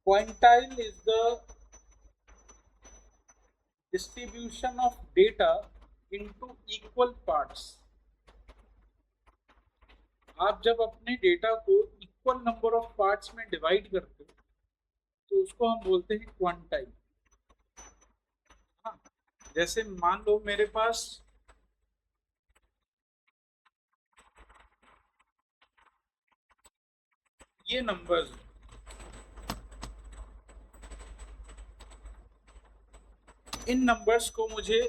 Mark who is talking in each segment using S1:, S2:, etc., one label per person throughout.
S1: Quantile is the distribution of data into equal parts. आप जब अपने डेटा को इक्वल नंबर ऑफ पार्ट्स में डिवाइड करते हो तो उसको हम बोलते हैं क्वांटाइल। हाँ, जैसे मान लो मेरे पास ये नंबर्स, इन नंबर्स को मुझे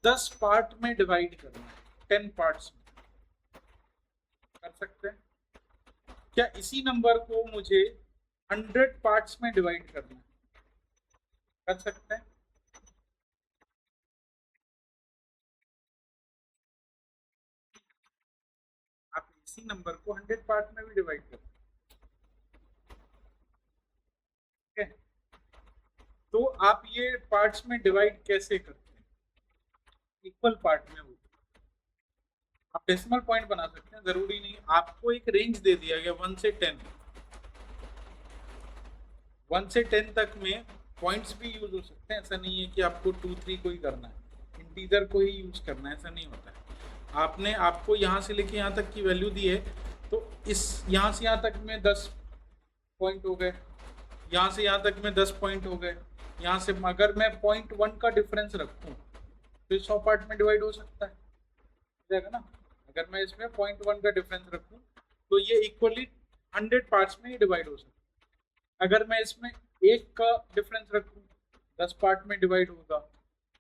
S1: 10 पार्ट में डिवाइड करना है, 10 पार्ट्स में कर सकते हैं क्या? इसी नंबर को मुझे 100 पार्ट्स में डिवाइड करना है, कर सकते हैं? आप इसी नंबर को 100 पार्ट में भी डिवाइड कर सकते हैं। तो आप ये पार्ट्स में डिवाइड कैसे करते हैं? इक्वल पार्ट में होता है। आप डेसिमल पॉइंट बना सकते हैं, जरूरी नहीं। आपको एक रेंज दे दिया गया 1 से 10, 1 से 10 तक में पॉइंट्स भी यूज हो सकते हैं। ऐसा नहीं है कि आपको 2 3 को ही करना है, इंटीजर को ही यूज करना है, ऐसा नहीं होता है। आपने आपको यहाँ से लेके यहाँ तक की वैल्यू दी है, तो इस यहाँ से यहाँ तक में 10 पॉइंट हो गए, यहाँ से यहाँ तक में 10 पॉइंट हो गए। यहाँ से अगर मैं 0.1 का डिफरेंस रखूँ तो 100 पार्ट में डिवाइड हो सकता है, हो जाएगा ना। अगर मैं इसमें 0.1 का डिफरेंस रखूँ तो ये इक्वली 100 पार्ट्स में ही डिवाइड हो सकता है। अगर मैं इसमें 1 का डिफरेंस रखूँ 10 पार्ट में डिवाइड होगा।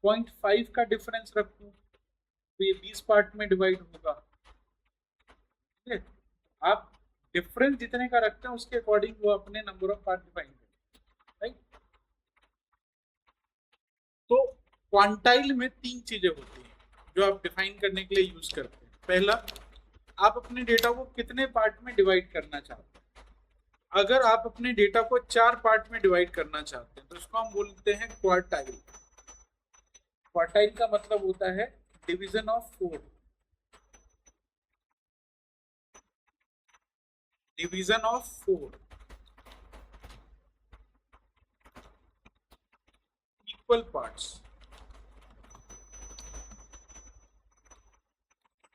S1: 0.5 का डिफरेंस रखूँ तो ये 20 पार्ट में डिवाइड होगा। ठीक है, आप डिफरेंस जितने का रखते हैं उसके अकॉर्डिंग वो अपने नंबर ऑफ पार्ट डिफाइन करें, राइट। तो क्वांटाइल में 3 चीजें होती हैं जो आप डिफाइन करने के लिए यूज करते हैं। पहला, आप अपने डेटा को कितने पार्ट में डिवाइड करना चाहते हैं। अगर आप अपने डेटा को 4 पार्ट में डिवाइड करना चाहते हैं तो इसको हम बोलते हैं क्वार्टाइल। क्वार्टाइल का मतलब होता है division of 4, division of 4 equal parts.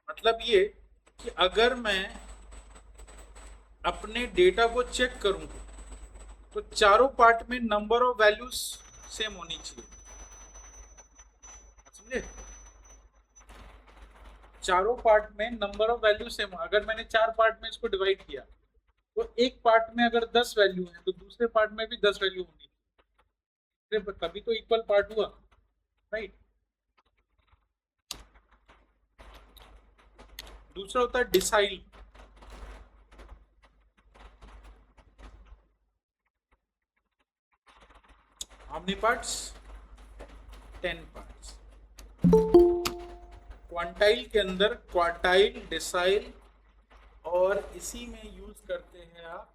S1: मतलब ये कि अगर मैं अपने डेटा को चेक करूं तो चारों पार्ट में नंबर ऑफ वैल्यूज सेम होनी चाहिए, समझे? चारों पार्ट में नंबर ऑफ वैल्यू सेम। अगर मैंने 4 पार्ट में इसको डिवाइड किया तो एक पार्ट में अगर 10 वैल्यू है तो दूसरे पार्ट में भी 10 वैल्यू होंगी, तभी तो इक्वल पार्ट हुआ, राइट। दूसरा होता है decile. How many parts? 10 parts. Quantile के अंदर क्वार्टाइल, डिसाइल और इसी में यूज करते हैं आप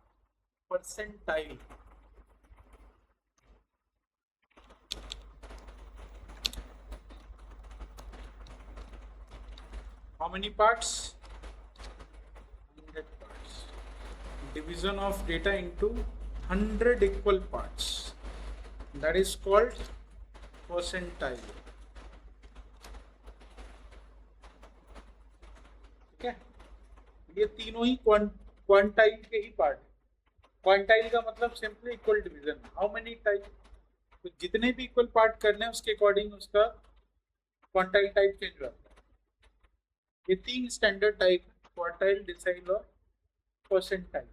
S1: percentile. How many parts? 100 parts. Division of data into 100 equal parts, that is called percentile. ठीक है, ये तीनों ही क्वांटाइल के ही पार्ट है। क्वांटाइल का मतलब simply equal division. How many type? तो जितने भी इक्वल पार्ट करने हैं उसके अकॉर्डिंग उसका क्वांटाइल टाइप चेंज होता है। ये 3 स्टैंडर्ड टाइप है, क्वांटाइल, डिसाइल और परसेंटाइल।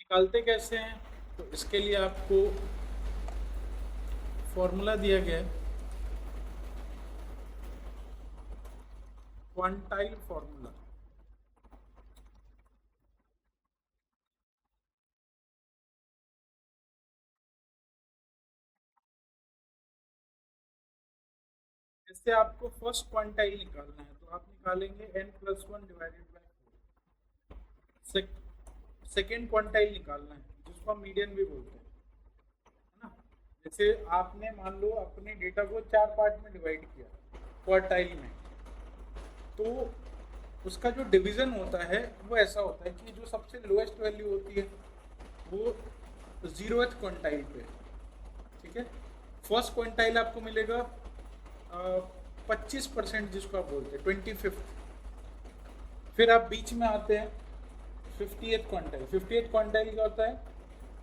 S1: निकालते कैसे हैं? तो इसके लिए आपको फॉर्मूला दिया गया है, क्वांटाइल फॉर्मूला। इससे आपको फर्स्ट क्वांटाइल निकालना है, तो आप निकालेंगे n+1 divided by 4। Second quantile निकालना है, जिसको हम मीडियन भी बोलते हैं, है ना। जैसे आपने मान लो अपने डेटा को 4 पार्ट में डिवाइड किया क्वार्टाइल में, तो उसका जो डिवीजन होता है वो ऐसा होता है कि जो सबसे लोएस्ट वैल्यू होती है वो 0th क्वांटाइल पे, ठीक है। फर्स्ट क्वांटाइल आपको मिलेगा 25%, जिसको आप बोलते हैं 25th। फिर आप बीच में आते हैं 50th क्वांटाइल। 50th क्वांटाइल क्या होता है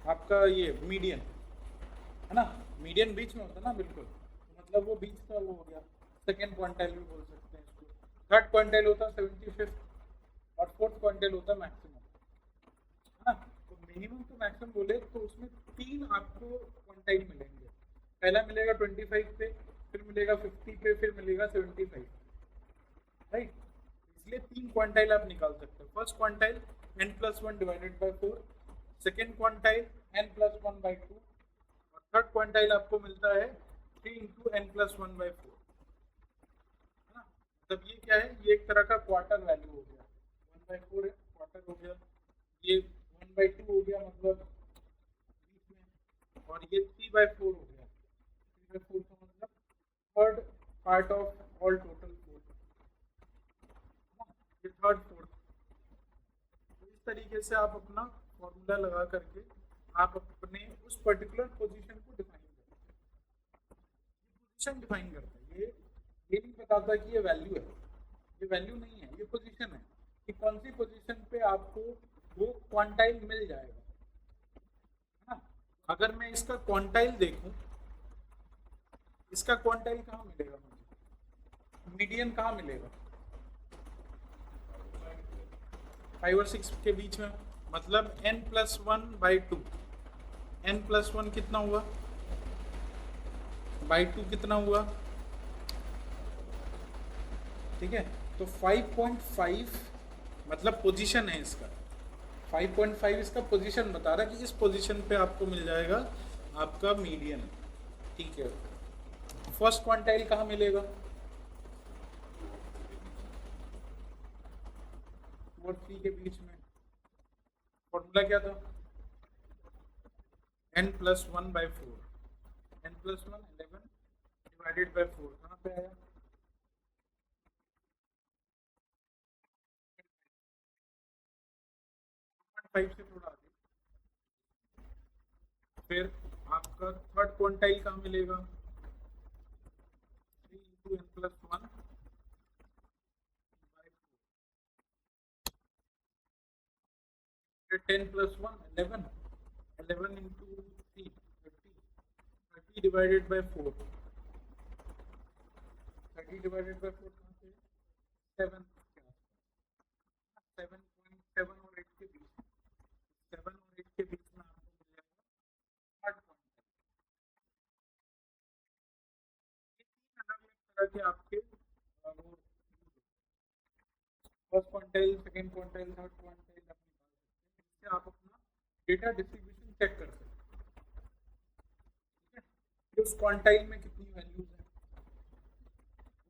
S1: आपका, ये मीडियन, है ना। मीडियन बीच में होता है ना, बिल्कुल, तो मतलब वो बीच का वो हो गया, सेकेंड क्वांटाइल भी बोल सकते हैं इसको। थर्ड क्वांटाइल होता है 75th, और फोर्थ क्वांटाइल होता है मैक्सिमम, है ना। तो मिनिमम तो मैक्सिमम बोले तो उसमें 3 आपको क्वांटाइल मिलेंगे। पहला मिलेगा 25 पे, फिर मिलेगा 50 पे, फिर मिलेगा 75, राइट। इसलिए 3 क्वांटाइल आप निकाल सकते हो। First quantile n+1 divided by 4, second quantile n+1 by 2, और थर्ड क्वांटाइल आपको मिलता है 3 × n+1 बाय 4, है ना। मतलब ये क्या है, ये एक तरह का क्वार्टर वैल्यू हो गया, 1/4 है, क्वार्टर हो गया। ये 1/2 हो गया, मतलब बीच में, और ये 3/4 हो गया। 3/4 का मतलब third part of all total 4, ये थर्ड फोर्थ। तो इस तरीके से आप अपना फॉर्मूला लगा करके आप अपने उस पर्टिकुलर पोजीशन को डिफाइन करते हैं। पोजीशन डिफाइन करता है, ये नहीं बताता कि ये वैल्यू है, ये वैल्यू नहीं है, ये पोजीशन है कि कौन सी पोजीशन पे आपको वो क्वांटाइल मिल जाएगा, है ना। अगर मैं इसका क्वांटाइल देखूं, इसका क्वांटाइल कहाँ मिलेगा मुझे, मीडियन कहाँ मिलेगा, 5 और 6 के बीच में, मतलब n+1/2। n+1 कितना हुआ, बाई 2 कितना हुआ, ठीक है। तो 5.5 मतलब पोजीशन है इसका, 5.5 इसका पोजीशन बता रहा है कि इस पोजीशन पे आपको मिल जाएगा आपका मीडियन, ठीक है। फर्स्ट क्वांटाइल कहाँ मिलेगा, 2 और 3 के बीच में। फॉर्मूला क्या था, n+1/4, n+1 11 डिवाइडेड बाय 4, कहाँ पे आया, 5 से थोड़ा आगे। फिर आपका थर्ड क्वांटाइल कहाँ मिलेगा, 3 × n+1/4, फिर 10+1 11, 11 × 3 30, 30 डिवाइडेड बाय 4, 30 डिवाइडेड बाय 4 कहाँ पे, 7 के आसपास, 7.7 और 8 के बीच, 7 और 8 के बीच में आपको मिल जाएगा थर्ड क्वांटाइल। ये 3 अलग अलग तरह के आपके वो first quantile, second quantile, third quantile आप निकाल सकते हैं। इससे आप अपना डेटा डिस्ट्रीब्यूशन चेक कर सकते हैं, ठीक है। कि उस क्वांटाइल में कितनी वैल्यूज है,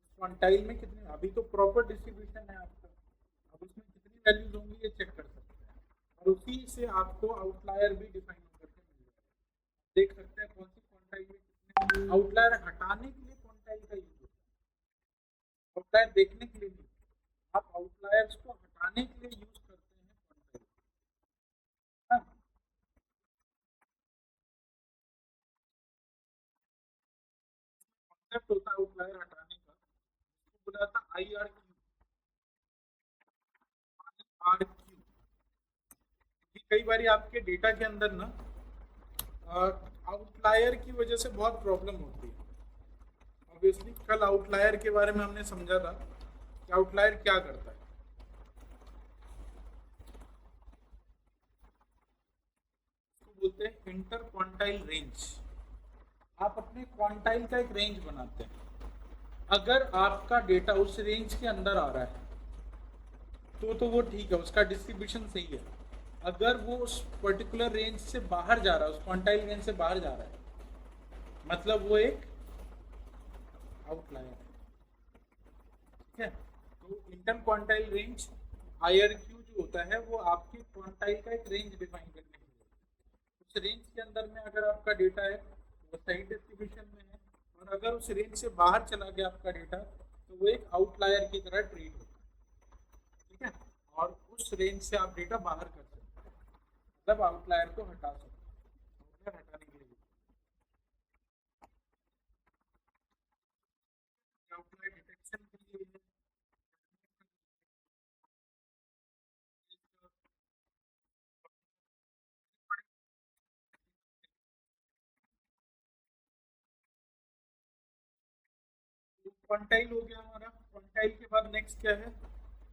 S1: उस क्वांटाइल में कितनी, अभी तो प्रॉपर डिस्ट्रीब्यूशन है आपका, अब उसमें कितनी वैल्यूज होंगी ये चेक कर सकते हैं, और उसी से आपको आउटलायर भी डिफाइन करके मिल जाएगा। देख सकते हैं कौन सी क्वांटाइल में कितने, आउटलायर हटाने के लिए क्वांटाइल का यूज होता है, आउटलायर देखने के लिए नहीं, आप आउटलायर्स को हटाने के लिए यूज करते हैं क्वांटाइल, हाँ। कॉन्सेप्ट होता है आउटलायर हटाने का, उसको बोला था IRQ, IRQ। कई बार आपके डेटा के अंदर ना आउटलायर की वजह से बहुत प्रॉब्लम होती है। ऑब्वियसली कल आउटलायर के बारे में हमने समझा था कि आउटलायर क्या करता है, उसको बोलते हैं इंटर क्वांटाइल रेंज, आप अपने क्वांटाइल का एक रेंज बनाते हैं। अगर आपका डेटा उस रेंज के अंदर आ रहा है तो वो ठीक है, उसका डिस्ट्रीब्यूशन सही है। अगर वो उस पर्टिकुलर रेंज से बाहर जा रहा है, उस क्वांटाइल रेंज से बाहर जा रहा है, मतलब वो एक आउटलायर है। ठीक है, तो इंटर क्वांटाइल रेंज, IRQ जो होता है वो आपके क्वांटाइल का एक रेंज डिफाइन करने के लिए, उस रेंज के अंदर में अगर आपका डेटा है वो सही डिस्ट्रीब्यूशन में है, और अगर उस रेंज से बाहर चला गया आपका डेटा तो वो एक आउटलायर की तरह ट्रीट होता है। ठीक है, और उस रेंज से आप डेटा बाहर कर सकते हैं, मतलब आउटलायर को हटा सकते हैं। आउटलायर हटाने के लिए आउटलायर डिटेक्शन के लिए क्वांटाइल हो गया हमारा। क्वांटाइल के बाद नेक्स्ट क्या है,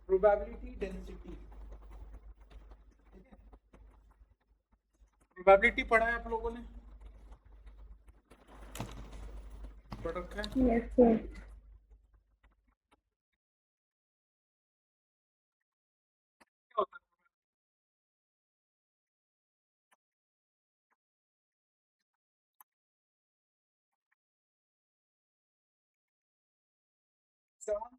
S1: प्रोबेबिलिटी डेंसिटी। प्रोबेबिलिटी पढ़ा है आप लोगों ने, पढ़ रखा है?
S2: Yes, yes.
S1: क्या होता है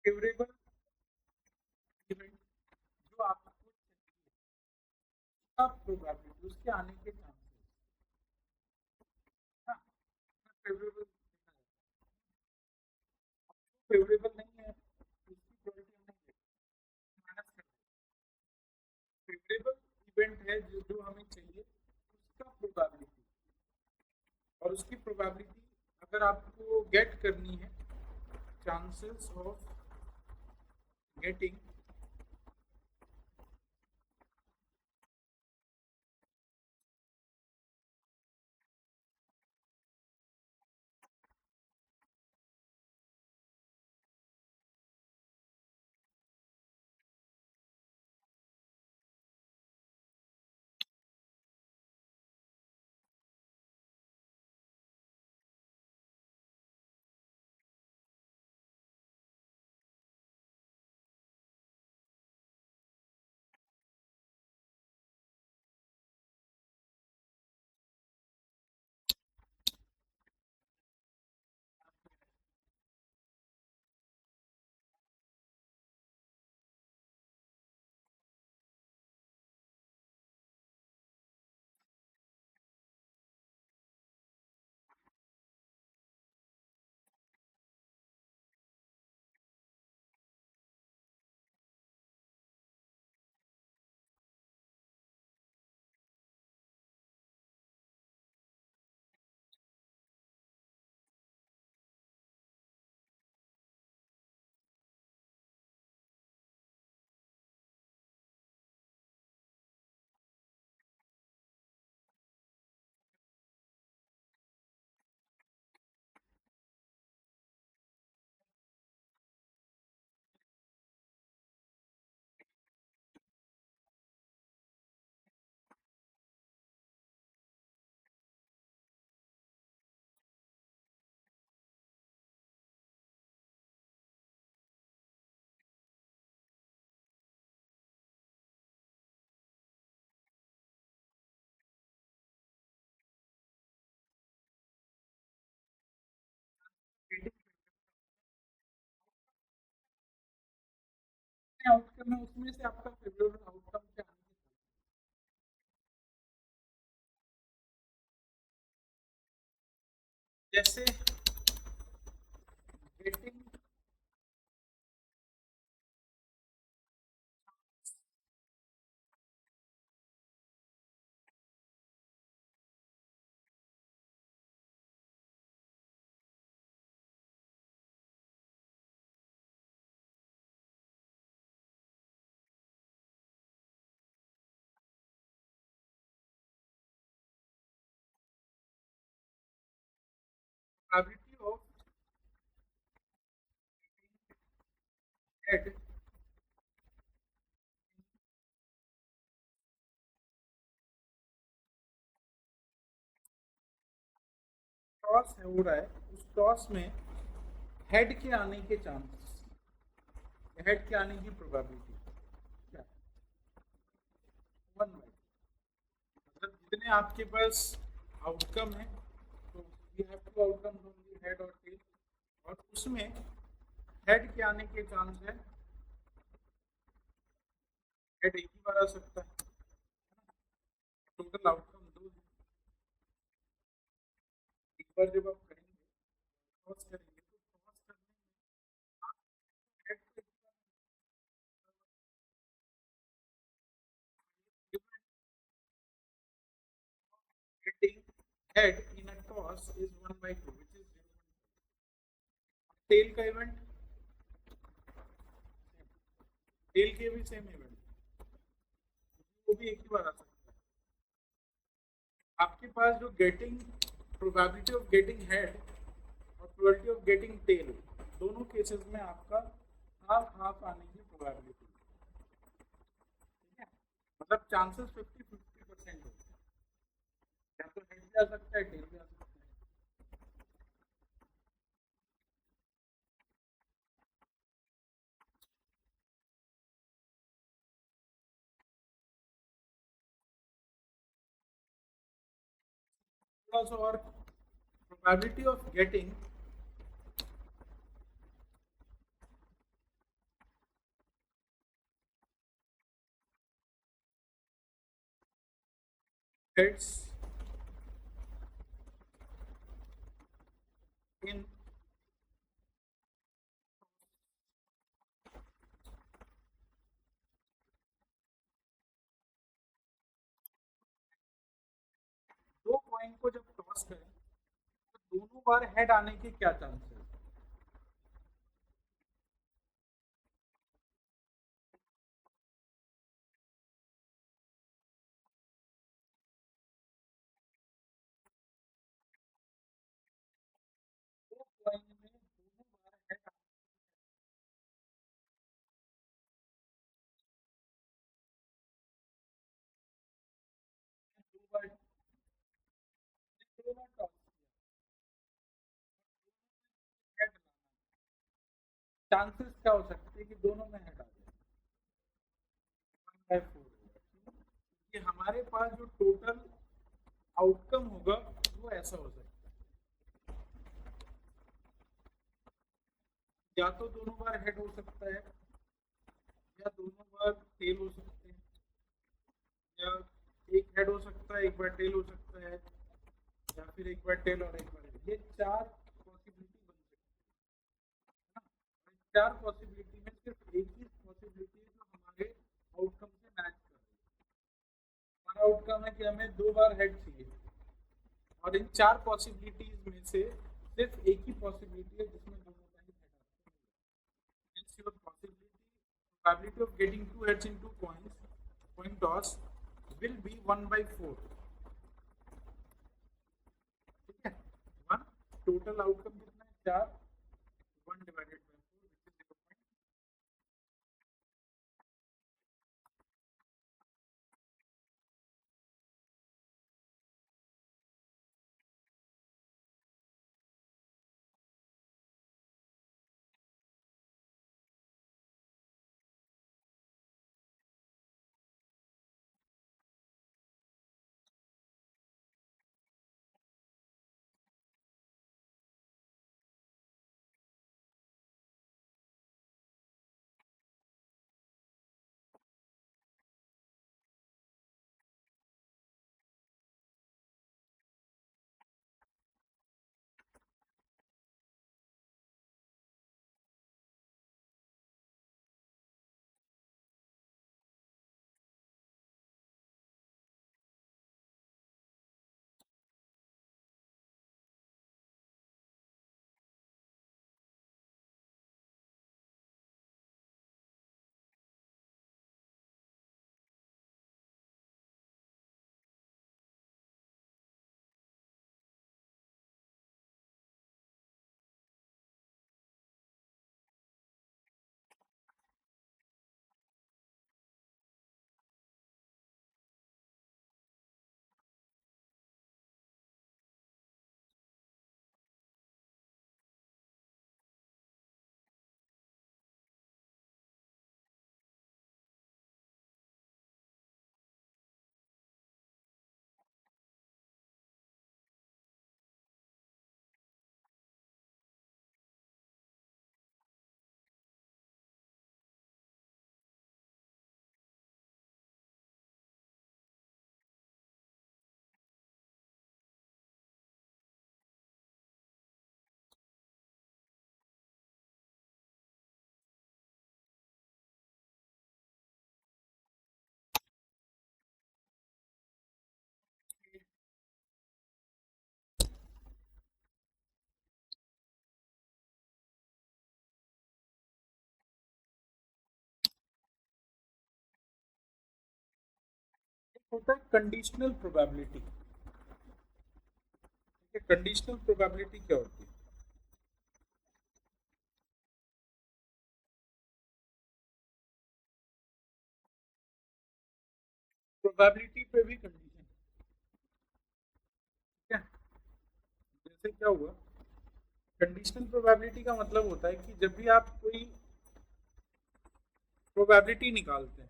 S1: फेवरेबल इवेंट जो आपको प्रोबेबिलिटी उसके आने के चांसेस, हाँ, फेवरेबल फेवरेबल नहीं है उसकी प्रोबेबिलिटी हम नहीं माइनस कर, फेवरेबल इवेंट है जो हमें चाहिए उसका प्रोबेबिलिटी, और उसकी प्रोबेबिलिटी अगर आपको गेट करनी है, चांसेस ऑफ गेटिंग आउटकम है, उसमें से आपका फेवरेबल आउटकम क्या है? जैसे getting probability of head toss है हो रहा है, उस टॉस में हेड के आने के चांसेस, हेड के आने की प्रोबेबिलिटी क्या, 1/, मतलब जितने आपके पास आउटकम है, तो you have two outcome only head और टेल, और उसमें हेड के आने के चांस है, हेड एक ही बार आ सकता है, टोटल आउटकम दो है। एक बार जब आप करेंगे, टॉस करेंगे, तो टॉस करने में आप हेड को एक बार getting head in a toss is 1/2, which is 0. Tell का इवेंट, टेल के भी सेम इवेंट, वो भी एक ही बार आ सकता है। आपके पास जो getting probability of getting head और प्रोबेबिलिटी ऑफ गेटिंग टेल, दोनों केसेस में आपका हाफ हाफ आने की प्रोबेबिलिटी, ठीक है, मतलब चांसेस 50-50% होते हैं, या तो हेड भी आ सकता है, टेल भी आ सकता है। थोड़ा सा और, प्रोबेबिलिटी ऑफ गेटिंग हेड्स इन दो कॉइन को जब टॉस करें, तो दोनों बार हेड आने के क्या चांसेस है? दो कॉइन में दोनों बार हेड आने, दो बार, दो बार टॉस हेड, चांसेस क्या हो सकते हैं कि दोनों में हेड आ जाए, 1/4 कि हमारे पास जो टोटल आउटकम होगा वो ऐसा हो सकता है, या तो दोनों बार हेड हो सकता है, या दोनों बार टेल हो सकते हैं, या एक हेड हो सकता है, एक बार टेल हो सकता है, या फिर एक बार टेल और एक बार हेड, ये चार पॉसिबिलिटी बन सकती है ना। चार पॉसिबिलिटी में सिर्फ एक ही पॉसिबिलिटी है जो हमारे आउटकम से मैच कर रही है। हमारा आउटकम है कि हमें दो बार हेड चाहिए, और इन चार पॉसिबिलिटीज में से सिर्फ एक ही पॉसिबिलिटी है जिसमें दोनों का ही हेड आता है। Hence your probability of getting two heads in two coins, coin toss, will be 1/4, ठीक है। वन, टोटल आउटकम कितना है, चार, 1/4, which is 0. होता है कंडीशनल प्रोबेबिलिटी। ठीक है, कंडीशनल प्रोबेबिलिटी क्या होती है? प्रोबेबिलिटी पे भी कंडीशन। ठीक है, जैसे क्या हुआ, कंडीशनल प्रोबेबिलिटी का मतलब होता है कि जब भी आप कोई प्रोबेबिलिटी निकालते हैं,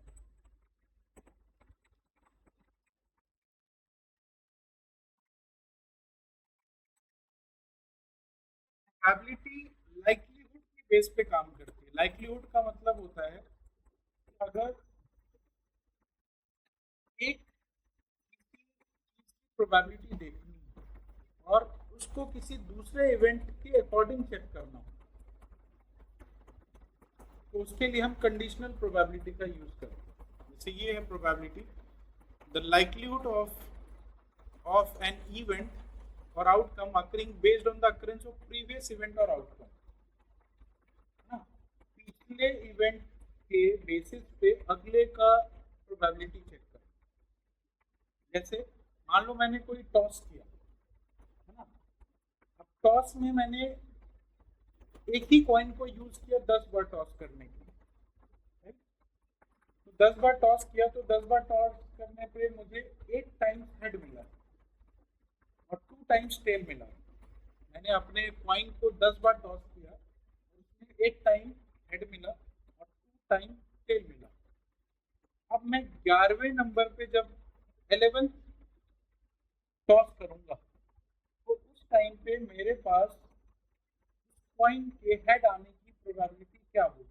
S1: प्रोबेबिलिटी लाइक्लीहुड की बेस पे काम करती है। लाइक्लीहुड का मतलब होता है कि अगर एक किसी चीज की प्रोबेबिलिटी देखनी है और उसको किसी दूसरे इवेंट के अकॉर्डिंग चेक करना हो, तो उसके लिए हम कंडीशनल प्रोबेबिलिटी का यूज करते हैं। जैसे ये है probability, the likelihood of an event or outcome occurring based on the occurrence of previous event or outcome, है ना? पिछले इवेंट के बेसिस पे अगले का प्रोबेबिलिटी चेक कर। जैसे मान लो मैंने कोई टॉस किया, है ना? अब टॉस में मैंने एक ही कॉइन को यूज किया 10 बार टॉस करने के लिए, right? तो 10 बार टॉस किया तो 10 बार टॉस करने पे मुझे 8 टाइम्स हेड मिला और 2 टाइम्स टेल मिला। मैंने अपने कॉइन को 10 बार टॉस किया, उसमें 8 टाइम हेड मिला और 2 टाइम टेल मिला। अब मैं 11वें नंबर पे जब 11th टॉस करूंगा तो उस टाइम पे मेरे पास कॉइन के हेड आने की प्रोबेबिलिटी क्या होगी?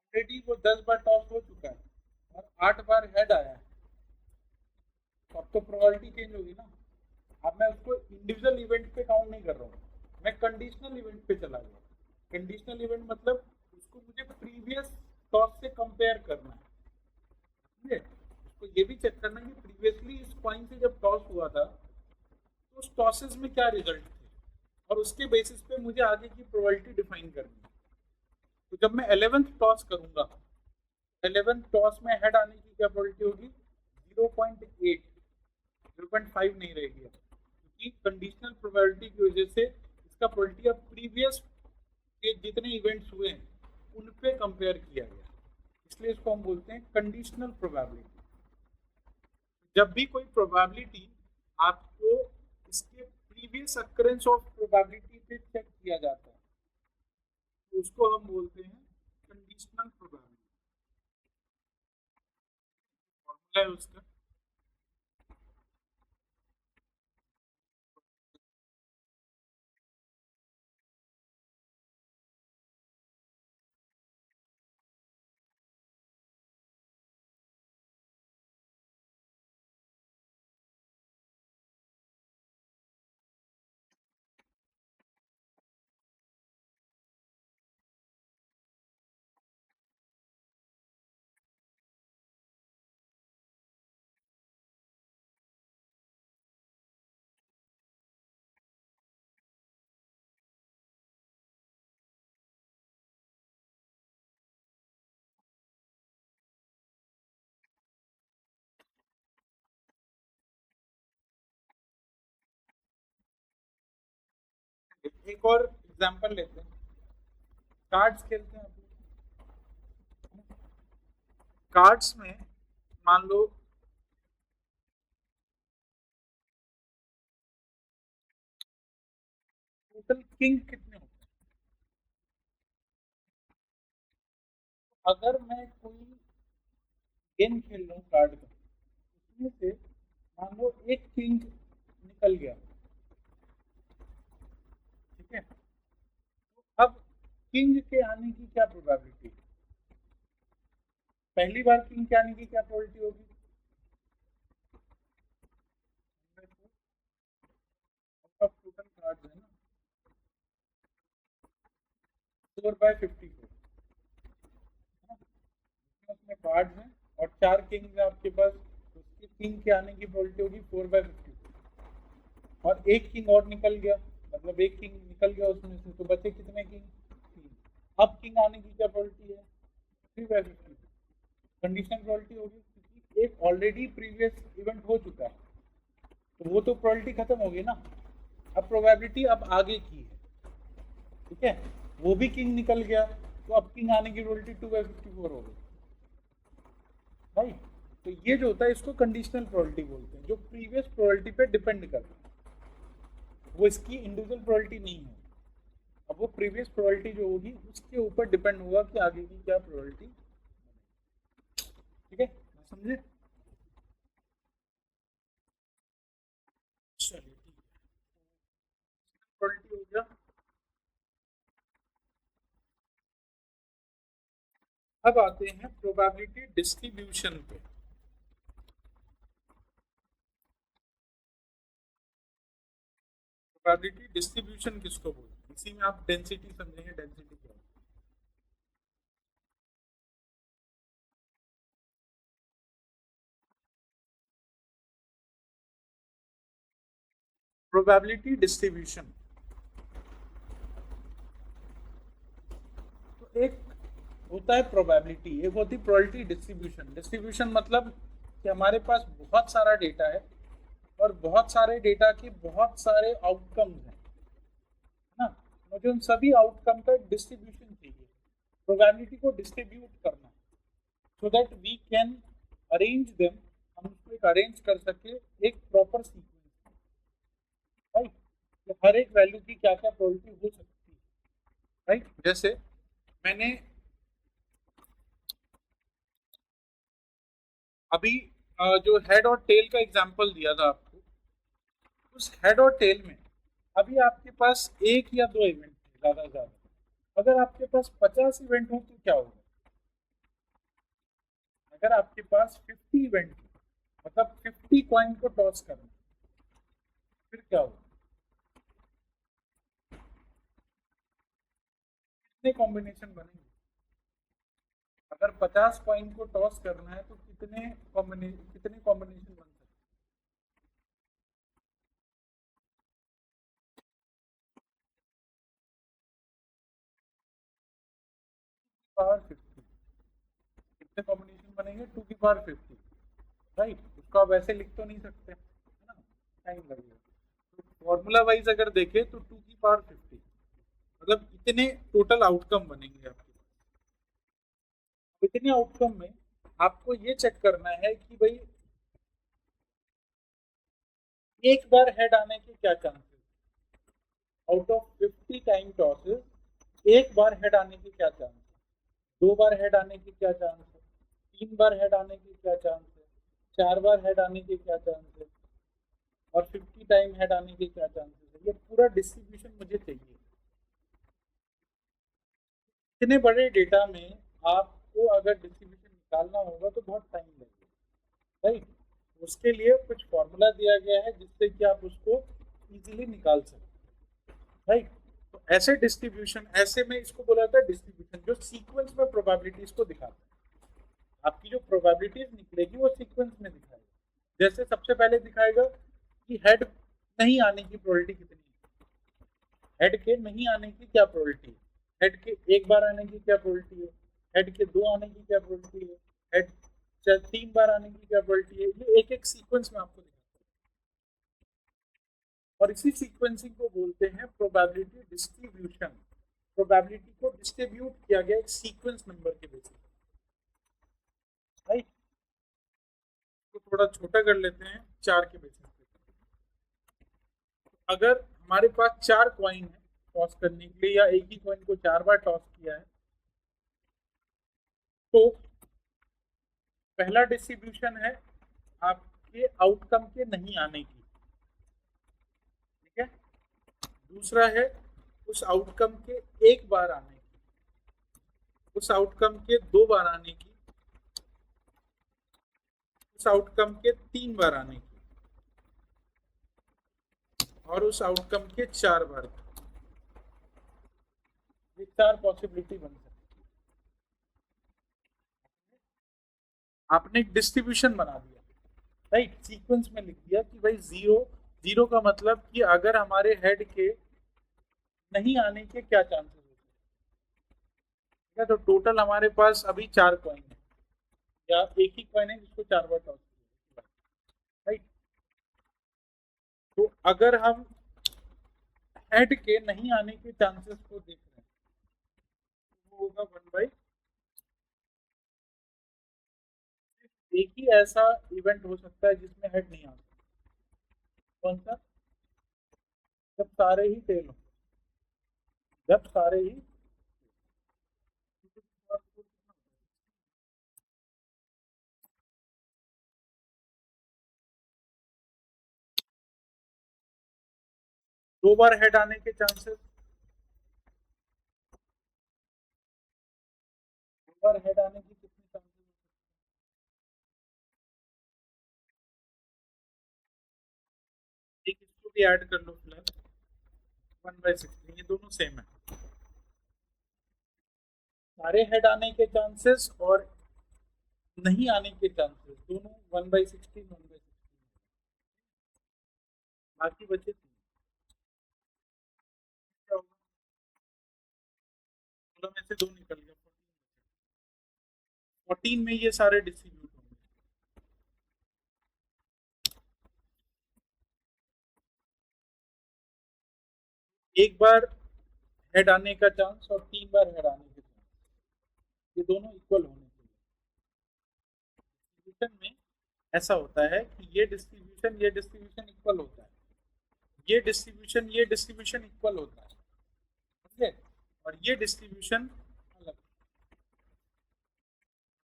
S1: ऑलरेडी वो 10 बार टॉस हो चुका है और 8 बार हेड आया है, तो अब तो प्रोबेबिलिटी चेंज होगी ना। अब मैं उसको इंडिविजुअल इवेंट पे काउंट नहीं कर रहा हूँ, मैं कंडीशनल इवेंट पे चला गया। कंडीशनल इवेंट मतलब उसको मुझे प्रीवियस टॉस से कंपेयर करना है, समझे? उसको ये भी चेक करना है कि प्रीवियसली इस कॉइन से जब टॉस हुआ था तो उस टॉसेस में क्या रिजल्ट थे, और उसके बेसिस पे मुझे आगे की प्रोबेबिलिटी डिफाइन करनी है। तो जब मैं 11th टॉस करूंगा, 11th टॉस में हेड आने की क्या प्रोबेबिलिटी होगी? 0.8, 0.5 नहीं रहेगी, क्योंकि कंडीशनल प्रोबेबिलिटी की वजह से इसका प्रोबेबिलिटी अब प्रीवियस के जितने इवेंट्स हुए हैं उन पे कंपेयर किया गया, इसलिए इसको हम बोलते हैं कंडीशनल प्रोबेबिलिटी। जब भी कोई प्रोबेबिलिटी आपको इसके प्रीवियस अकरेंस ऑफ प्रोबेबिलिटी पे चेक किया जाता है तो उसको हम बोलते हैं कंडीशनल प्रोबेबिलिटी। फॉर्मूला है उसका। एक और एग्जांपल लेते हैं, कार्ड्स खेलते हैं आप लोग। कार्ड्स में मान लो टोटल किंग कितने होते हैं? अगर मैं कोई गेम खेल रहा हूँ कार्ड का, उसमें से मान लो एक किंग निकल गया, ठीक है? तो अब किंग के आने की क्या प्रोबेबिलिटी है? पहली बार किंग के आने की क्या प्रोबेबिलिटी होगी? टोटल कार्ड है ना, 4/54, उसमें कार्ड हैं और 4 किंग है आपके पास, तो उसकी किंग के आने की प्रोबेबिलिटी होगी 4/54। और एक किंग और निकल गया, मतलब एक किंग निकल गया उसमें से, तो बचे कितने किंग? 3। अब किंग आने की क्या प्रोबेबिलिटी है? 3/50। कंडीशनल प्रोबेबिलिटी होगी क्योंकि एक ऑलरेडी प्रीवियस इवेंट हो चुका है, तो वो तो प्रोबेबिलिटी खत्म होगी ना। अब प्रोबेबिलिटी अब आगे की है, ठीक है, वो भी किंग निकल गया, तो अब किंग आने की प्रोबेबिलिटी 2/54 हो गई भाई। तो ये जो होता है इसको कंडीशनल प्रोबेबिलिटी बोलते हैं, जो प्रीवियस प्रोबेबिलिटी पे डिपेंड करता है, वो इसकी इंडिविजुअल प्रोबेबिलिटी नहीं है। अब वो प्रीवियस प्रोबेबिलिटी जो होगी उसके ऊपर डिपेंड होगा कि आगे की क्या प्रोबेबिलिटी, ठीक है, समझे? चलिए ठीक है, प्रोबेबिलिटी हो गया। अब आते हैं प्रोबेबिलिटी डिस्ट्रीब्यूशन पे। प्रोबेबिलिटी डिस्ट्रीब्यूशन किसको बोलते हैं? इसी में आप डेंसिटी समझेंगे, डेंसिटी क्या है। प्रोबेबिलिटी डिस्ट्रीब्यूशन तो एक होता है प्रोबेबिलिटी, एक होती है प्रोबेबिलिटी डिस्ट्रीब्यूशन। डिस्ट्रीब्यूशन मतलब कि हमारे पास बहुत सारा डेटा है और बहुत सारे डेटा के बहुत सारे आउटकम्स हैं, है ना, मुझे उन सभी आउटकम का डिस्ट्रीब्यूशन चाहिए, प्रोबेबिलिटी को डिस्ट्रीब्यूट करना, so that we can arrange them, हम उसको एक अरेंज कर सके एक प्रॉपर सीक्वेंस, राइट। तो हर एक वैल्यू की क्या क्या प्रोबेबिलिटी हो सकती है, राइट। जैसे मैंने अभी जो हेड और टेल का एग्जांपल दिया था आपको, उस हेड और टेल में अभी आपके पास एक या दो इवेंट थे ज्यादा से ज्यादा, अगर आपके पास 50 इवेंट हो तो क्या होगा? अगर आपके पास 50 इवेंट मतलब 50 कॉइन को टॉस करना, फिर क्या होगा? कितने कॉम्बिनेशन बनेंगे? अगर 50 कॉइन को टॉस करना है तो कितने कॉम्बिनेशन बन सकते हैं? पावर 50, कितने कॉम्बिनेशन बनेंगे? 2 की पावर 50, राइट। उसको आप ऐसे लिख तो नहीं सकते, है ना, टाइम लगेगा। तो फॉर्मूला वाइज अगर देखें तो 2 की पावर 50, मतलब इतने टोटल आउटकम बनेंगे आपके। इतने आउटकम में आपको ये चेक करना है कि भाई एक बार हेड आने के क्या chances, out of 50 time tosses एक बार हेड आने के क्या चांस है, दो बार हेड आने के क्या चांस है, तीन बार हेड आने के क्या चांस है, चार बार हेड आने के क्या चांस है, और 50 टाइम हेड आने के क्या चांसेस है। ये पूरा डिस्ट्रीब्यूशन मुझे चाहिए। इतने बड़े डेटा में आपको अगर डिस्ट्रीब्यूशन निकालना होगा तो बहुत टाइम लगेगा, राइट। उसके लिए कुछ फॉर्मूला दिया गया है जिससे कि आप उसको इजीली निकाल सकते, राइट। तो ऐसे डिस्ट्रीब्यूशन, ऐसे में इसको बोला जाता है डिस्ट्रीब्यूशन जो सीक्वेंस में प्रोबेबिलिटीज को दिखाता है। आपकी जो प्रोबेबिलिटीज निकलेगी वो सीक्वेंस में दिखाएगा। जैसे सबसे पहले दिखाएगा कि हेड नहीं आने की प्रोबेबिलिटी कितनी है, हेड के नहीं आने की क्या प्रोबेबिलिटी है, हेड के एक बार आने की क्या प्रोबेबिलिटी है, हेड के दो आने की क्या प्रोबेबिलिटी है, हेड तीन बार आने की क्या प्रोबेबिलिटी है। ये एक एक सीक्वेंस में आपको दिखाता है और इसी सीक्वेंसिंग को बोलते हैं प्रोबेबिलिटी डिस्ट्रीब्यूशन। प्रोबेबिलिटी को डिस्ट्रीब्यूट किया गया एक सीक्वेंस नंबर के बेसिस पर, राइट। तो थोड़ा छोटा कर लेते हैं, चार के बेसिस पे। अगर हमारे पास चार कॉइन है टॉस करने के लिए, या एक ही कॉइन को चार बार टॉस किया है, तो पहला डिस्ट्रीब्यूशन है आपके आउटकम के नहीं आने की, ठीक है। दूसरा है उस आउटकम के एक बार आने की, उस आउटकम के दो बार आने की, उस आउटकम के तीन बार आने की, और उस आउटकम के चार बार की। ये चार पॉसिबिलिटी बन सकती है। आपने एक डिस्ट्रीब्यूशन बना दिया, राइट, सीक्वेंस में लिख दिया कि भाई 0 जीरो का मतलब कि अगर हमारे हेड के नहीं आने के क्या चांसेस होते हैं, ठीक है। तो टोटल हमारे पास अभी 4 कॉइन है, या एक ही कॉइन है जिसको 4 बार टॉस किया, राइट। तो अगर हम हेड के नहीं आने के चांसेस को देख रहे हैं, तो वो होगा 1/, एक ही ऐसा इवेंट हो सकता है जिसमें हेड नहीं आ सकता। कौन सा? जब सारे ही टेल हो, जब सारे ही 2 बार हेड आने के चांसेस, 2 बार हेड आने के कितने चांसेस? एक इसको भी ऐड कर लो फिलहाल, 1/16, ये दोनों सेम है। सारे हेड आने के चांसेस और नहीं आने के चांसेस दोनों 1/16, 1/16, बाकी बचे 3। क्या होगा? 16 में से 2 निकल गया, 14 में ये सारे डिस्ट्रीब्यूट होंगे। एक बार हेड आने का चांस और 3 बार हेड आने के चांस, ये दोनों इक्वल होने चाहिए। डिस्ट्रीब्यूशन में ऐसा होता है कि ये डिस्ट्रीब्यूशन इक्वल होता है, ये डिस्ट्रीब्यूशन इक्वल होता है, ठीक है। और ये डिस्ट्रीब्यूशन अलग,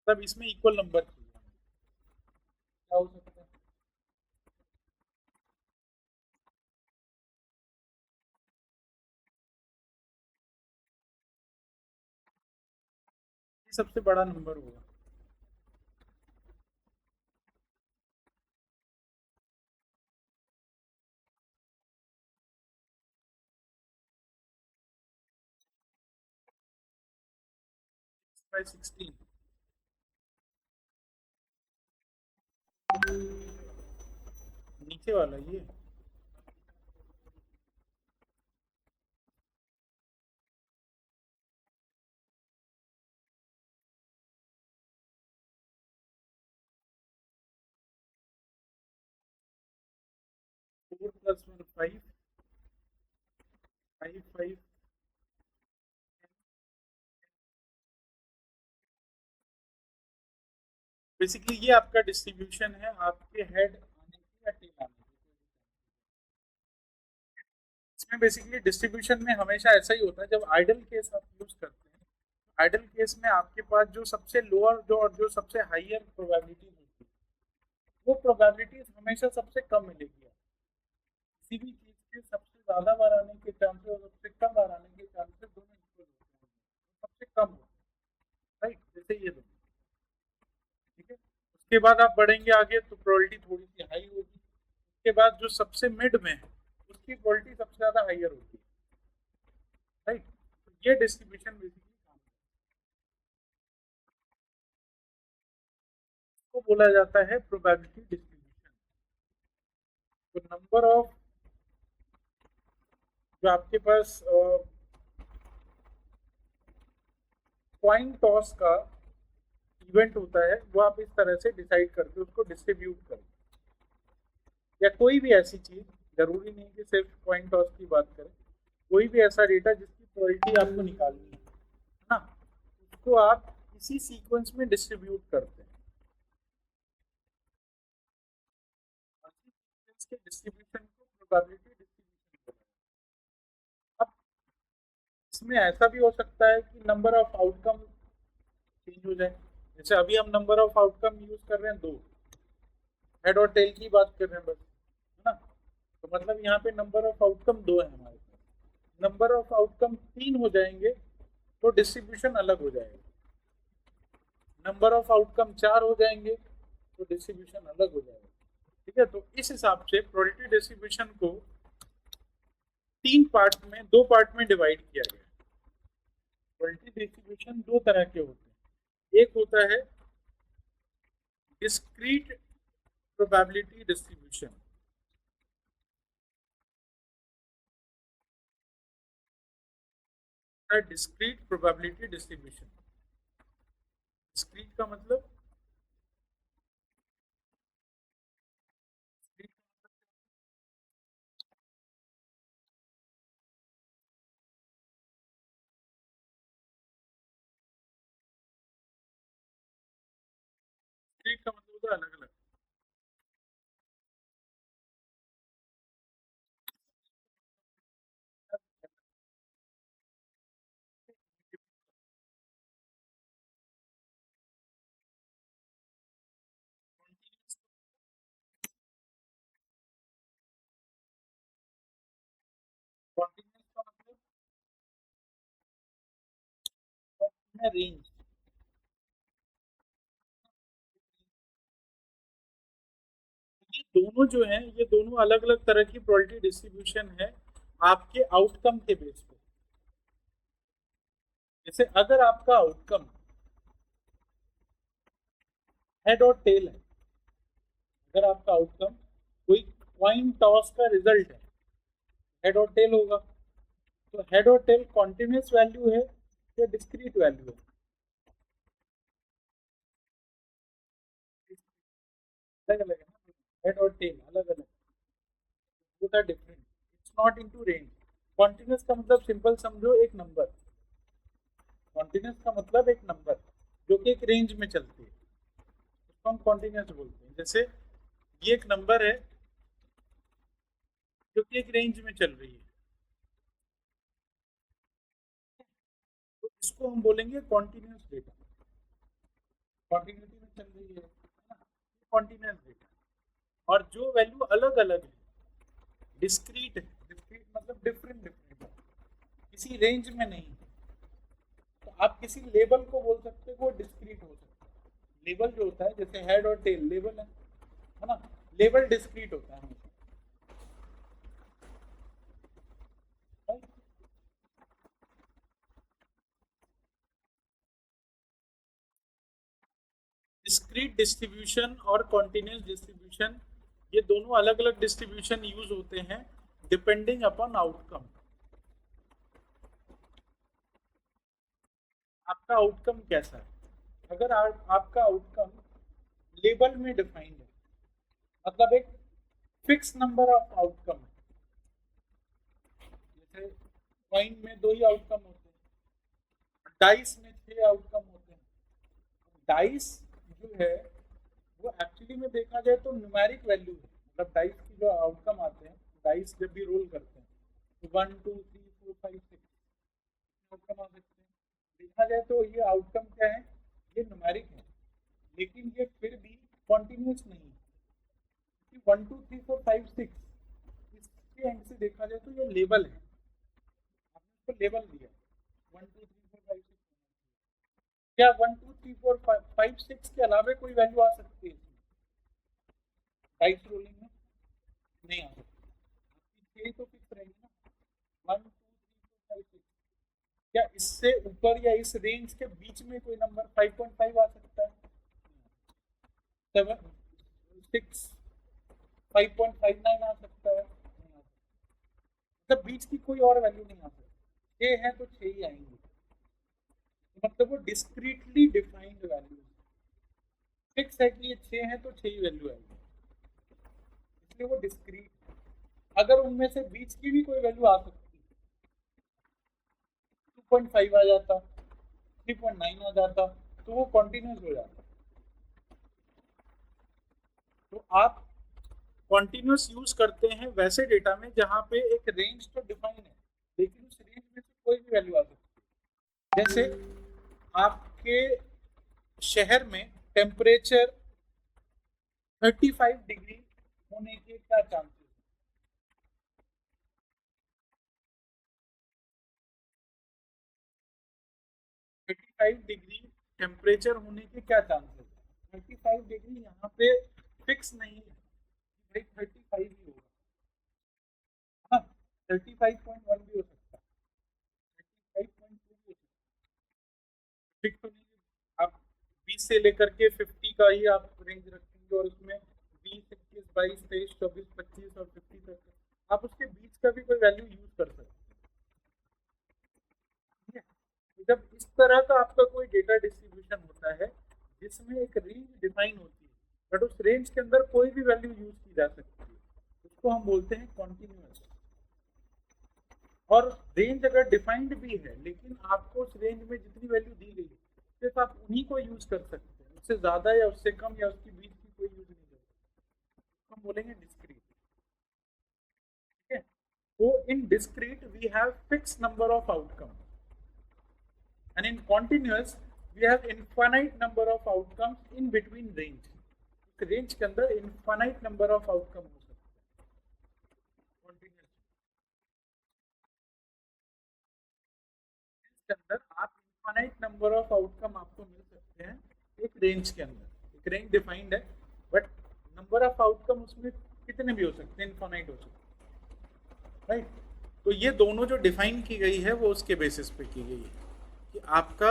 S1: तब इसमें इक्वल नंबर चाहिए। क्या हो सकता है? ये सबसे बड़ा नंबर होगा। बाय 16, नीचे वाला ये 4 + 1 5, 5 5, बेसिकली ये आपका डिस्ट्रीब्यूशन है आपके हेड आने की या टेल आने की। इसमें बेसिकली डिस्ट्रीब्यूशन में हमेशा ऐसा ही होता है, जब आइडल केस आप यूज करते हैं, आइडल केस में आपके पास जो सबसे लोअर जो और जो सबसे हाईयर प्रोबेबिलिटी होती है, वो प्रोबेबिलिटीज हमेशा सबसे कम मिलेगी। किसी भी चीज के सबसे ज्यादा बार आने के चांसेस और सबसे कम बार आने के चांसेस दोनों इक्वल होते हैं, सबसे कम होते हैं, राइट, जैसे ये दोनों, ठीक है। उसके बाद आप बढ़ेंगे आगे तो प्रोबेबिलिटी थोड़ी सी हाई होगी, उसके बाद जो सबसे मिड में है उसकी प्रोबेबिलिटी सबसे ज्यादा हाईयर होती है, राइट। तो ये डिस्ट्रीब्यूशन बेसिकली को बोला जाता है प्रोबेबिलिटी डिस्ट्रीब्यूशन। तो नंबर ऑफ जो आपके पास कॉइन टॉस का इवेंट होता है वो आप इस तरह से डिसाइड करके उसको डिस्ट्रीब्यूट करें, या कोई भी ऐसी चीज, जरूरी नहीं कि सिर्फ कॉइन टॉस की बात करें, कोई भी ऐसा डेटा जिसकी प्रोबेबिलिटी आपको निकालनी है ना, उसको आप इसी सीक्वेंस में डिस्ट्रीब्यूट करते हैं। के डिस्ट्रीब्यूशन को प्रोबेबिलिटी डिस्ट्रीब्यूशन बोला है। अब इसमें ऐसा भी हो सकता है कि नंबर ऑफ आउटकम चेंज हो जाए, जैसे अभी हम नंबर ऑफ आउटकम यूज कर रहे हैं 2, हेड और टेल की बात कर रहे हैं बस, है ना। तो मतलब यहाँ पे नंबर ऑफ आउटकम 2 है हमारे पास, नंबर ऑफ आउटकम 3 हो जाएंगे तो डिस्ट्रीब्यूशन अलग हो जाएगा, नंबर ऑफ आउटकम 4 हो जाएंगे तो डिस्ट्रीब्यूशन अलग हो जाएगा, ठीक है। तो इस हिसाब से प्रोबेबिलिटी डिस्ट्रीब्यूशन को 2 पार्ट में डिवाइड किया गया है। प्रोबेबिलिटी डिस्ट्रीब्यूशन 2 तरह के होते हैं, एक होता है डिस्क्रीट प्रोबेबिलिटी डिस्ट्रीब्यूशन, है डिस्क्रीट प्रोबेबिलिटी डिस्ट्रीब्यूशन। डिस्क्रीट का मतलब डिस्क्रीट का मतलब होता है अलग अलग। कॉन्टिन्यूस का मतलब रेंज। ये दोनों जो हैं ये दोनों अलग अलग तरह की प्रोबेबिलिटी डिस्ट्रीब्यूशन है आपके आउटकम के बेस पे। जैसे अगर आपका आउटकम हेड और टेल है, अगर आपका आउटकम कोई कॉइन टॉस का रिजल्ट है, हेड और टेल होगा, तो हेड और टेल कॉन्टिन्यूस वैल्यू है या डिस्क्रीट वैल्यू है? अलग अलग है ना, हेड और टेल अलग अलग, both are different, it's not into range. Continuous का मतलब सिंपल समझो एक नंबर, कॉन्टिन्यूस का मतलब एक नंबर जो कि एक रेंज में चलती है, उसको हम कॉन्टिन्यूस बोलते हैं। जैसे ये एक नंबर है जो कि एक रेंज में चल रही है, तो इसको हम बोलेंगे कॉन्टिन्यूस डेटा, कॉन्टिन्यूटी में चल रही है ना, कॉन्टिन्यूस डेटा। और जो वैल्यू अलग अलग है, डिस्क्रीट है, डिस्क्रीट मतलब डिफरेंट डिफरेंट, किसी रेंज में नहीं है, तो आप किसी लेबल को बोल सकते हो वो डिस्क्रीट हो सकता है। लेबल जो होता है जैसे हेड और टेल लेबल है ना, लेबल डिस्क्रीट होता है हमेशा। डिस्क्रीट डिस्ट्रीब्यूशन और कॉन्टिन्यूस डिस्ट्रीब्यूशन, ये दोनों अलग अलग डिस्ट्रीब्यूशन यूज होते हैं डिपेंडिंग अपॉन आउटकम। आपका आउटकम कैसा है? अगर आपका आउटकम लेबल में डिफाइंड है, मतलब एक फिक्स नंबर ऑफ आउटकम है, जैसे कॉइन में 2 ही आउटकम होते हैं, डाइस में 6 आउटकम होते हैं। डाइस जो है वो एक्चुअली में देखा जाए तो न्यूमेरिक वैल्यू है, मतलब डाइस की जो आउटकम आते हैं, डाइस जब भी रोल करते हैं तो 1 2 3 4 5 6 आउटकम आ सकते हैं। देखा जाए तो ये आउटकम क्या है, ये न्यूमेरिक है, लेकिन ये फिर भी कॉन्टिन्यूस नहीं है, क्योंकि 1 2 3 4 5 6 इसके एंड से देखा जाए तो ये लेबल है, आपने इसको लेबल दिया 1 2 3 4 5 6। क्या 1 2 3 4 5 6 के अलावा कोई वैल्यू आ सकती है इसमें डाइस रोलिंग में? नहीं आ सकती, यही तो फिक्स रहेंगे ना 1 2 3 4 5 6। क्या इससे ऊपर या इस रेंज के बीच में कोई नंबर 5.5 आ सकता है? 7 6 5.59 आ सकता है? नहीं आ सकता, मतलब बीच की कोई और वैल्यू नहीं आ सकती, 6 है तो 6 ही आएंगे, मतलब वो डिस्क्रीटली डिफाइंड वैल्यू, फिक्स है कि ये 6 है तो 6 ही वैल्यू आएगी, इसलिए वो डिस्क्रीट। अगर उनमें से बीच की भी कोई वैल्यू आ सकती, 2.5 आ जाता, 3.9 आ जाता, तो वो कॉन्टिन्यूस हो जाता। तो आप कॉन्टिन्यूस यूज करते हैं वैसे डेटा में जहां पे एक रेंज तो डिफाइन है, लेकिन उस रेंज में से कोई भी वैल्यू आ सकती है। जैसे आपके शहर में टेम्परेचर 35 डिग्री होने के क्या चांसेस? 35 डिग्री टेम्परेचर होने के क्या चांसेस है? 35 डिग्री यहाँ पे फिक्स नहीं है, भाई 35 ही होगा, हाँ 35.1 भी हो सकता है, 35.2 भी हो सकता है, फिक्स तो नहीं है। आप 20 से लेकर के 50 का ही आप रेंज रखेंगे और उसमें 20 21 22 23 24 25 और 50 तक आप उसके बीच का भी कोई वैल्यू यूज कर सकते हैं। इसमें एक रेंज डिफाइन होती है, बट उस रेंज के अंदर कोई भी वैल्यू यूज की जा सकती है, उसको हम बोलते हैं कॉन्टिन्यूअस। और रेंज अगर डिफाइंड भी है, लेकिन आपको उस रेंज में जितनी वैल्यू दी गई है सिर्फ आप उन्हीं को यूज कर सकते हैं, उससे ज्यादा या उससे कम या उसके बीच की कोई यूज नहीं कर सकते, हम बोलेंगे डिस्क्रीट। ठीक है, तो in discrete we have fix number of outcome and in continuous we have infinite number of outcomes in between range। Range के अंदर इनफाइनाइट नंबर ऑफ आउटकम हो सकते हैं continuous के अंदर, आप इनफाइनाइट नंबर ऑफ आउटकम आपको मिल सकते हैं एक रेंज के अंदर। एक रेंज डिफाइंड है, बट नंबर ऑफ आउटकम उसमें कितने भी हो सकते हैं, इनफाइनाइट हो सकते हैं, राइट। तो ये दोनों जो डिफाइन की गई है वो उसके बेसिस पे की गई है कि आपका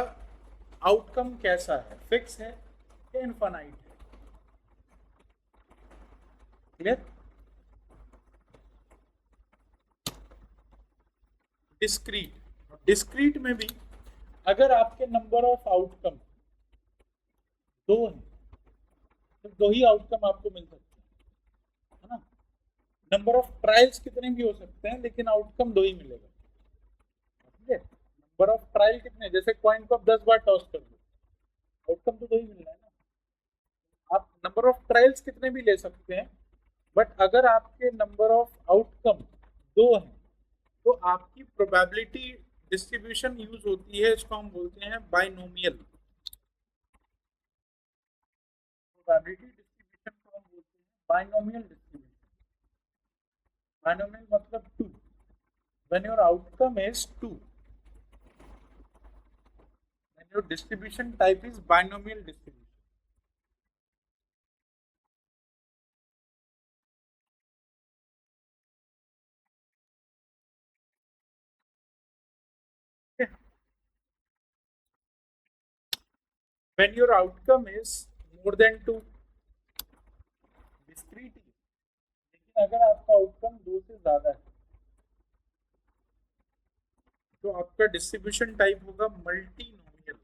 S1: आउटकम कैसा है, फिक्स है या इनफाइनाइट है। क्लियर। डिस्क्रीट, डिस्क्रीट में भी अगर आपके नंबर ऑफ आउटकम दो हैं तो दो ही आउटकम आपको मिल सकते हैं, है ना। नंबर ऑफ ट्रायल्स कितने भी हो सकते हैं, लेकिन आउटकम दो ही मिलेगा। ठीक है, नंबर ऑफ ट्रायल कितने, जैसे कॉइन को आप 10 बार टॉस कर दो, आउटकम तो दो ही मिलना है ना। आप नंबर ऑफ ट्रायल्स कितने भी ले सकते हैं, बट अगर आपके नंबर ऑफ आउटकम दो हैं तो आपकी प्रोबेबिलिटी डिस्ट्रीब्यूशन यूज होती है, इसको हम बोलते हैं बाइनोमियल। प्रोबेबिलिटी डिस्ट्रीब्यूशन को हम बोलते हैं बाइनोमियल डिस्ट्रीब्यूशन। बाइनोमियल मतलब 2, when your outcome is 2, when your distribution type is binomial distribution। when your outcome is more than 2, discrete। लेकिन अगर आपका आउटकम 2 से ज्यादा है तो आपका डिस्ट्रीब्यूशन टाइप होगा मल्टीनोमियल।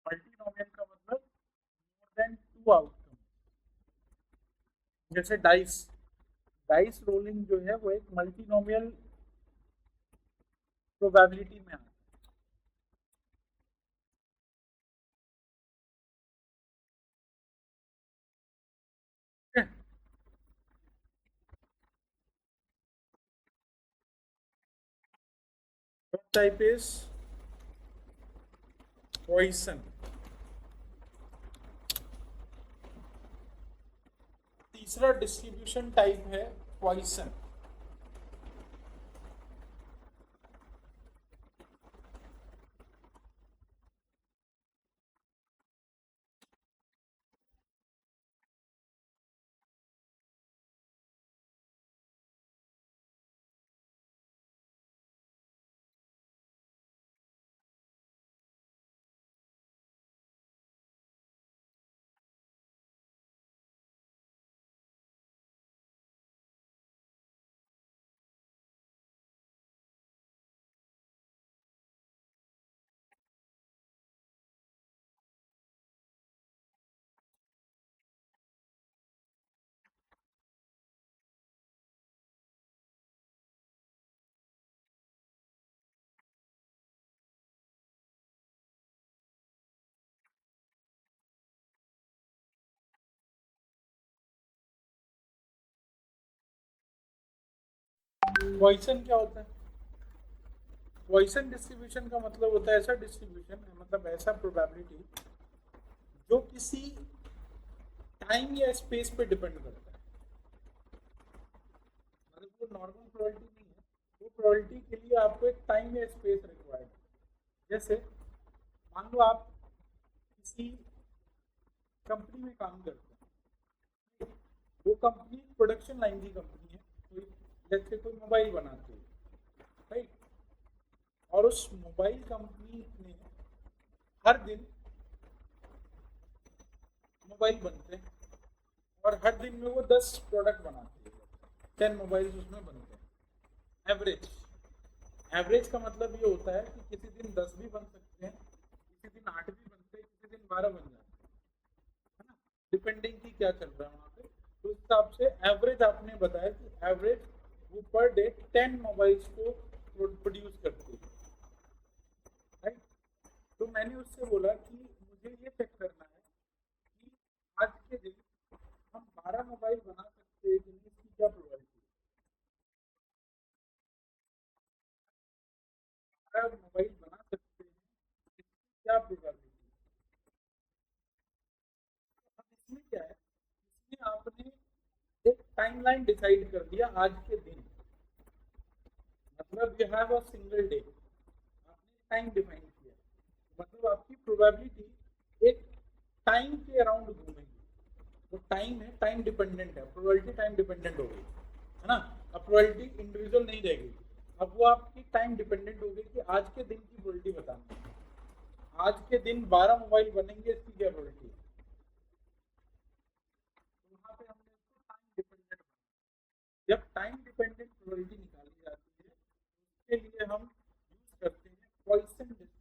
S1: मल्टीनोमियल का मतलब मोर देन 2 आउटकम। जैसे डाइस, डाइस रोलिंग जो है वो एक मल्टीनोमियल प्रोबेबिलिटी में आता है। Type is Poisson. तीसरा डिस्ट्रीब्यूशन टाइप है पॉइसन। पॉइसन क्या होता है? पॉइसन डिस्ट्रीब्यूशन का मतलब होता है ऐसा डिस्ट्रीब्यूशन, मतलब ऐसा प्रोबेबिलिटी जो किसी टाइम या स्पेस पे डिपेंड करता है। मतलब वो नॉर्मल प्रोबेबिलिटी नहीं है, वो प्रोबेबिलिटी के लिए आपको एक टाइम या स्पेस रिक्वायर्ड है। जैसे मान लो आप किसी कंपनी में काम करते हैं, वो कंपनी प्रोडक्शन लाइन की कंपनी है, कोई जैसे कोई मोबाइल बनाती है, राइट। और उस मोबाइल कंपनी ने हर दिन मोबाइल बनते हैं और हर दिन में वो 10 प्रोडक्ट बनाते हैं, 10 मोबाइल उसमें बनते हैं। एवरेज, एवरेज का मतलब ये होता है कि किसी दिन 10 भी बन सकते हैं, दिन 8 भी बनते हैं, किसी दिन 12 बन जाते हैं, है ना, डिपेंडिंग की क्या चल रहा है वहाँ पे। तो इस हिसाब से एवरेज आपने बताया कि एवरेज वो पर डे 10 मोबाइल्स को प्रोड्यूस करती है, राइट। तो मैंने उससे बोला कि मुझे ये चेक करना है कि आज के दिन हम 12 मोबाइल बना सकते हैं कि नहीं, इसकी क्या प्रोबेबिलिटी है। 12 मोबाइल बना सकते हैं, इसकी क्या प्रोबेबिलिटी है। अब इसमें क्या है, इसमें आपने एक टाइमलाइन डिसाइड कर दिया आज के दिन, मतलब you have a single day, आपने टाइम डिफाइन किया, मतलब आपकी प्रोबेबिलिटी एक टाइम के अराउंड घूमेगी। वो टाइम है, टाइम डिपेंडेंट है, प्रोबेबिलिटी टाइम डिपेंडेंट हो गई, है ना। अब प्रोबेबिलिटी इंडिविजुअल नहीं रहेगी, अब वो आपकी टाइम डिपेंडेंट हो गई कि आज के दिन की प्रोबेबिलिटी बताना है। आज के दिन 12 मोबाइल बनेंगे, इसकी क्या प्रोबेबिलिटी है। तो वहाँ पे हमने उसको टाइम डिपेंडेंट, जब टाइम डिपेंडेंट प्रोबेबिलिटी निकाली जाती है उसके लिए हम यूज करते हैं पॉइसन डिस्ट्रीब्यूशन।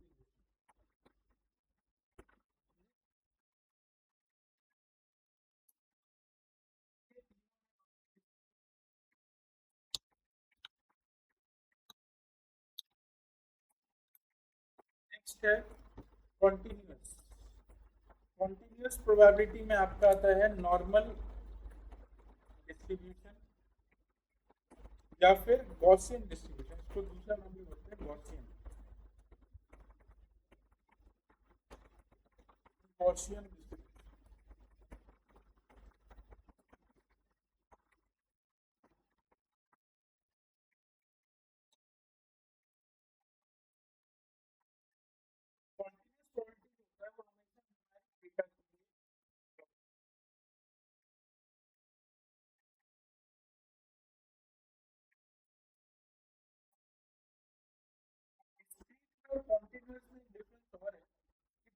S1: नेक्स्ट है कॉन्टिन्यूस। कॉन्टिन्यूस प्रोबेबिलिटी में आपका आता है नॉर्मल डिस्ट्रीब्यूशन या फिर गॉसियन डिस्ट्रीब्यूशन, इसको दूसरा नाम भी बोलते हैं Gaussian, Gaussian distribution. Continuous probability होता है वो हमेशा न्यूमेरिक डेटा के लिए, डिस्क्रीट और कॉन्टिन्यूस में डिफरेंस और है कि डिस्क्रीट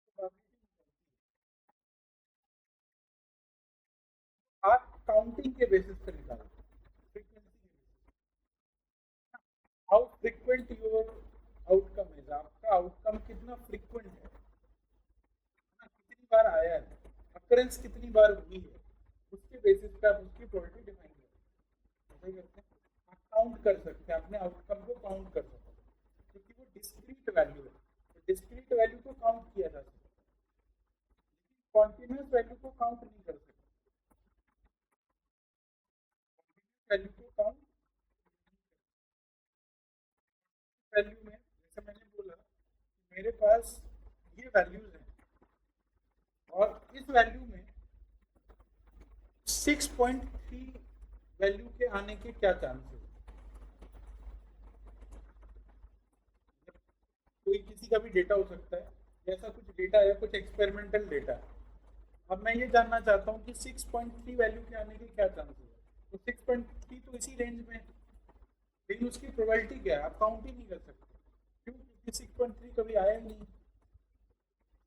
S1: प्रोबेबिलिटी निकलती है, आप काउंटिंग के बेसिस पे निकालते हैं, फ्रीक्वेंसी के basis, how frequent your outcome है, आपका आउटकम कितना फ्रीक्वेंट है ना, कितनी बार आया है, अकरेंस कितनी बार हुई है, उसके बेसिस पे आप उसकी प्रोबेबिलिटी डिफाइन करते हैं, ऐसा ही करते हैं। आप काउंट कर सकते हैं, अपने आउटकम को काउंट कर सकते हैं, क्योंकि वो डिस्क्रीट वैल्यू है, तो डिस्क्रीट वैल्यू को काउंट किया जा सकता है, कॉन्टिन्यूस वैल्यू को काउंट नहीं कर सकते, वैल्यू को काउंट वैल्यू में, जैसे मैंने बोला कि मेरे पास ये वैल्यूज हैं और इस वैल्यू में 6.3 वैल्यू के आने के क्या चांसेस, कोई किसी का भी डेटा हो सकता है, जैसा कुछ डेटा है, कुछ एक्सपेरिमेंटल डेटा है। अब मैं ये जानना चाहता हूँ कि 6.3 वैल्यू के आने के क्या चांसेस है, तो 6.3 तो इसी रेंज में है, लेकिन उसकी प्रोबेबिलिटी क्या है, आप काउंट ही नहीं कर सकते, क्यों, क्योंकि 6.3 कभी आया ही नहीं,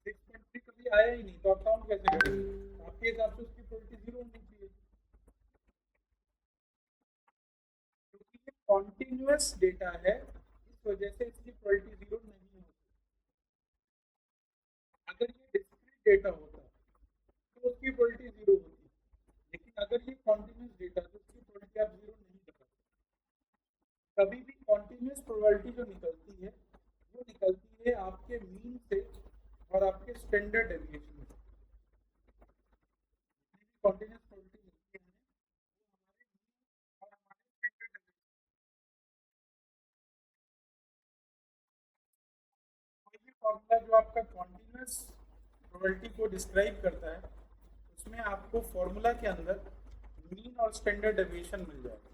S1: 6.3 कभी आया ही नहीं, तो आप काउंट कैसे करेंगे, आपके हिसाब से उसकी प्रोबेबिलिटी जीरो होनी चाहिए, क्योंकि ये कॉन्टिन्यूस डेटा है, इस वजह से इसकी प्रोबेबिलिटी जीरो नहीं होती। अगर ये डिस्क्रीट डेटा होता तो उसकी प्रोबेबिलिटी जीरो होती, लेकिन अगर ये कॉन्टिन्यूस डेटा तो उसकी प्रोबेबिलिटी आप जीरो नहीं कर सकते। कभी भी कॉन्टिन्यूस प्रोबेबिलिटी जो निकलती है वो निकलती है आपके मीन से और आपके स्टैंडर्ड डेविएशन से, कॉन्टिन्यूस प्रोबेबिलिटी मिलती है हमें, वो हमारे मीन और हमारे स्टैंडर्ड डेविएशन। कोई भी फॉर्मूला जो आपका कॉन्टिन्यूस प्रोबेबिलिटी को डिस्क्राइब करता है उसमें आपको फॉर्मूला के अंदर मीन और स्टैंडर्ड डेविएशन मिल जाएगा।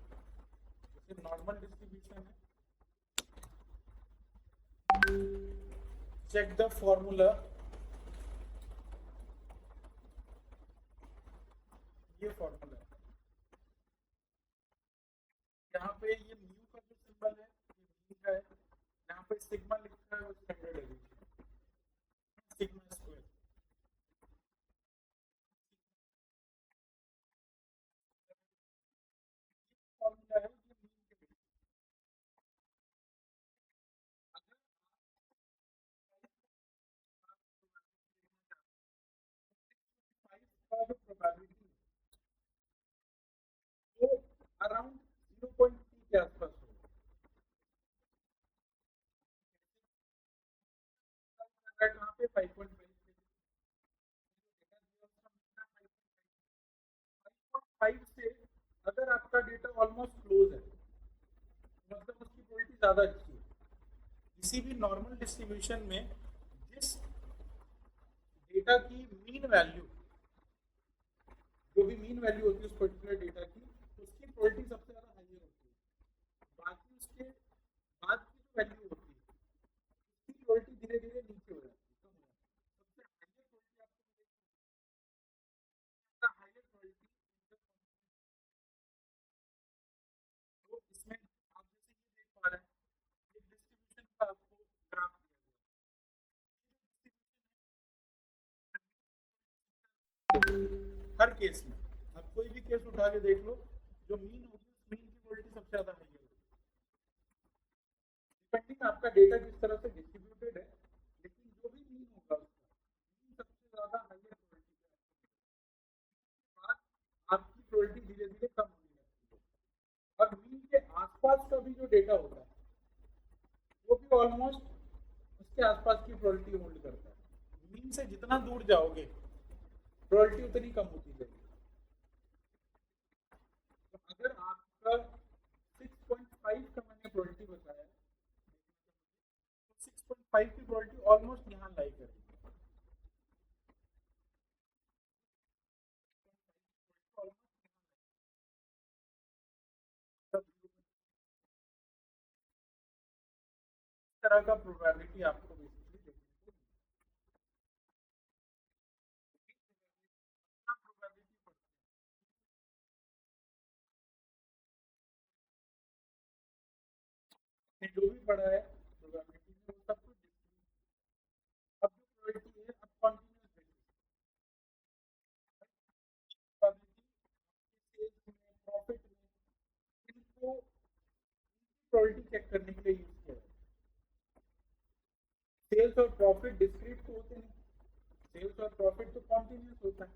S1: जैसे नॉर्मल डिस्ट्रीब्यूशन है, चेक द फॉर्मूला, ये फॉर्मूला है, यहाँ पे ये म्यू का जो सिंबल है ये मीन का है, यहाँ पे सिग्मा लिखा है वो standard deviation, sigma square formula है ये मीन के बेसिस। अगर प्रोबेबिलिटी वो अराउंड 0.3 के आसपास होगा। कहाँ पे 5.5 से अगर आपका डेटा ऑलमोस्ट क्लोज है मतलब उसकी क्वालिटी ज़्यादा अच्छी है। किसी भी नॉर्मल डिस्ट्रीब्यूशन में जिस डेटा की मीन वैल्यू जो भी मीन वैल्यू होती है उस पर्टिकुलर डेटा की उसकी क्वालिटी सबसे ज़्यादा हाइयर होती है। बाकी उसके बाद की जो वैल्यू होती है उसकी क्वालिटी धीरे धीरे नीचे हो जाती है, कम हो जाती है। सबसे हाइयर क्वालिटी आपको हाइयर क्वालिटी तो इसमें आप जैसे ये देख पा रहे हैं एक डिस्ट्रीब्यूशन का आपको ग्राफ हर केस में आप कोई भी केस उठा के देख लो जो मीन होगी उस मीन की क्वालिटी सबसे ज्यादा हाई होगी डिपेंडिंग आपका डेटा किस तरह से डिस्ट्रीब्यूटेड है लेकिन जो भी मीन होगा उसका मीन सबसे ज्यादा हाइयर क्वालिटी बाद आपकी क्वालिटी धीरे धीरे कम होने लगती है और मीन के आसपास का भी जो डेटा होता है वो भी ऑलमोस्ट उसके आसपास की क्वालिटी होल्ड करता है। मीन से जितना दूर जाओगे क्वालिटी उतनी कम होती जाएगी। तो अगर आपका 6.5 का मैंने प्रोबेबिलिटी बताया तो 6.5 की प्रोबेबिलिटी ऑलमोस्ट यहाँ लाई करेगी। इस तरह का प्रोबेबिलिटी आपको बेसिकली देखने को जो भी पढ़ा है प्रोबेबिलिटी में वो सब कुछ अब जो प्रोबेबिलिटी है अब कॉन्टिन्यूस बेसिस प्रॉफिट में इनको प्रोबेबिलिटी चेक करने के लिए यूज किया है। सेल्स और प्रॉफिट डिस्क्रीट तो होते नहीं, सेल्स और प्रॉफिट तो कॉन्टिन्यूस होता है।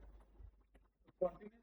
S1: कॉन्टिन्यूस